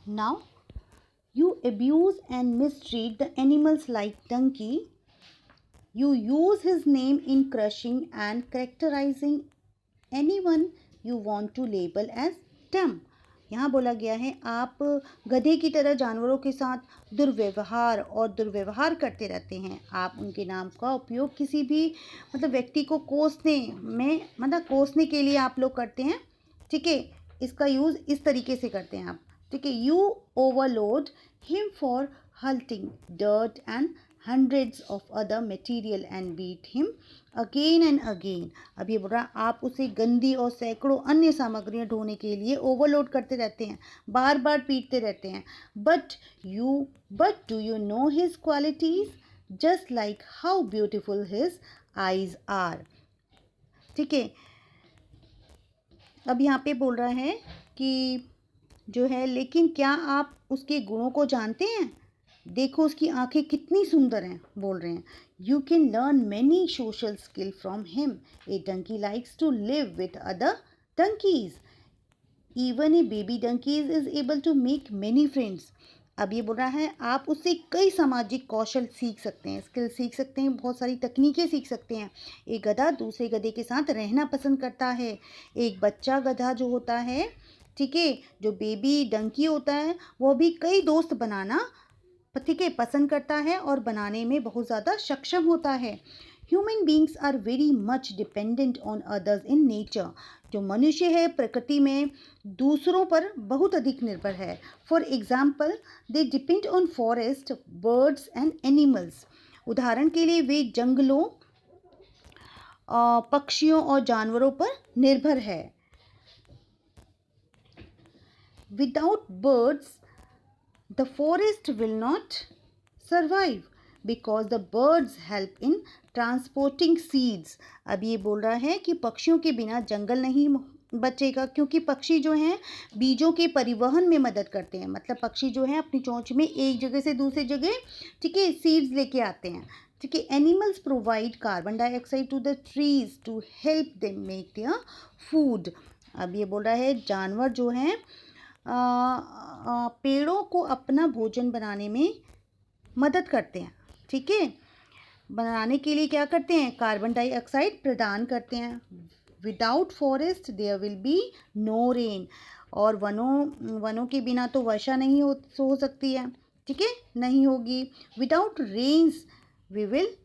Now, you abuse and mistreat the animals like donkey. You use his name in crushing and characterizing anyone you want to label as dumb. यहाँ बोला गया है आप गधे की तरह जानवरों के साथ दुर्व्यवहार करते रहते हैं। आप उनके नाम का उपयोग किसी भी व्यक्ति को कोसने के लिए आप लोग करते हैं। ठीक है, इसका यूज़ इस तरीके से करते हैं आप। ठीक है, you overload him for halting dirt and hundreds of other material and beat him again and again. अब ये बोल रहा है आप उसे गंदी और सैकड़ों अन्य सामग्रियाँ ढोने के लिए ओवरलोड करते रहते हैं, बार बार पीटते रहते हैं। But do you know his qualities? Just like how beautiful his eyes are. ठीक है, अब यहाँ पे बोल रहा है कि जो है, लेकिन क्या आप उसके गुणों को जानते हैं? देखो उसकी आंखें कितनी सुंदर हैं, बोल रहे हैं। You can learn many social skill from him. A donkey likes to live with other donkeys. Even a baby donkeys is able to make many friends. अब ये बोल रहा है आप उससे कई सामाजिक कौशल सीख सकते हैं, स्किल सीख सकते हैं, बहुत सारी तकनीकें सीख सकते हैं। एक गधा दूसरे गधे के साथ रहना पसंद करता है। एक बच्चा गधा जो होता है, ठीक है, जो बेबी डंकी होता है, वो भी कई दोस्त बनाना ठीक है पसंद करता है और बनाने में बहुत ज़्यादा सक्षम होता है। Human beings are very much dependent on others in nature. जो मनुष्य है प्रकृति में दूसरों पर बहुत अधिक निर्भर है। For example they depend on forest, birds and animals. उदाहरण के लिए वे जंगलों, पक्षियों और जानवरों पर निर्भर है। Without birds, the forest will not survive because the birds help in transporting seeds. अब ये बोल रहा है कि पक्षियों के बिना जंगल नहीं बचेगा, क्योंकि पक्षी जो हैं बीजों के परिवहन में मदद करते हैं। मतलब पक्षी जो हैं अपनी चोंच में एक जगह से दूसरी जगह, ठीक है, सीड्स लेके आते हैं। ठीक है, animals provide carbon dioxide to the trees to help them make their food. अब ये बोल रहा है जानवर जो हैं पेड़ों को अपना भोजन बनाने में मदद करते हैं। ठीक है, बनाने के लिए क्या करते हैं? कार्बन डाइऑक्साइड प्रदान करते हैं। Without forest there will be no rain. और वनों के बिना तो वर्षा नहीं हो सकती है। ठीक है, नहीं होगी। Without rains we will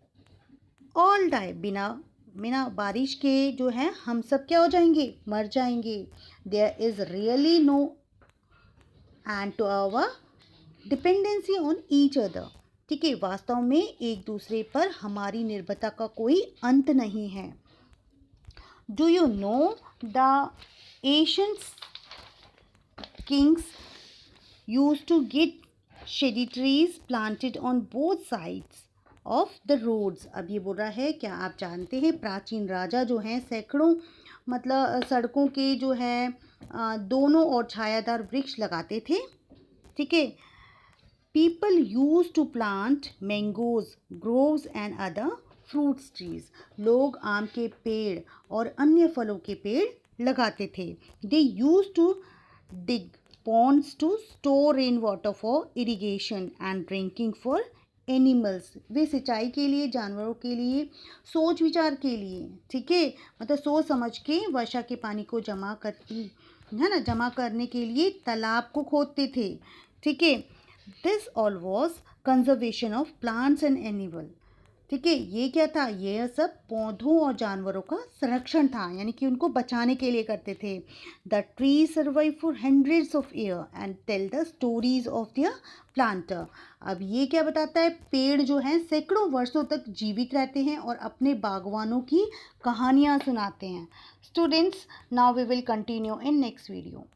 all die. बिना बारिश के जो है हम सब क्या हो जाएंगे? मर जाएंगे। There is really no end to our dependency on each other. ठीक है, वास्तव में एक दूसरे पर हमारी निर्भरता का कोई अंत नहीं है। Do you know the ancient kings use to get shady trees planted on both sides of the roads. अब ये बोल रहा है क्या आप जानते हैं प्राचीन राजा जो हैं सैकड़ों सड़कों के जो है दोनों ओर छायादार वृक्ष लगाते थे। ठीक है, people use to plant mangoes, groves and other fruits trees. लोग आम के पेड़ और अन्य फलों के पेड़ लगाते थे। They used to dig ponds to store rain water for irrigation and drinking for animals. वे सिंचाई के लिए, जानवरों के लिए, सोच विचार के लिए, ठीक है, मतलब सोच समझ के वर्षा के पानी को जमा करने के लिए तालाब को खोदते थे। ठीक है, this all was conservation of plants and animal. ठीक है, ये क्या था? ये सब पौधों और जानवरों का संरक्षण था, यानी कि उनको बचाने के लिए करते थे। The tree survive for hundreds of year and tell the stories of their planter. अब ये क्या बताता है? पेड़ जो हैं सैकड़ों वर्षों तक जीवित रहते हैं और अपने बागवानों की कहानियाँ सुनाते हैं। Students, now we will continue in next video.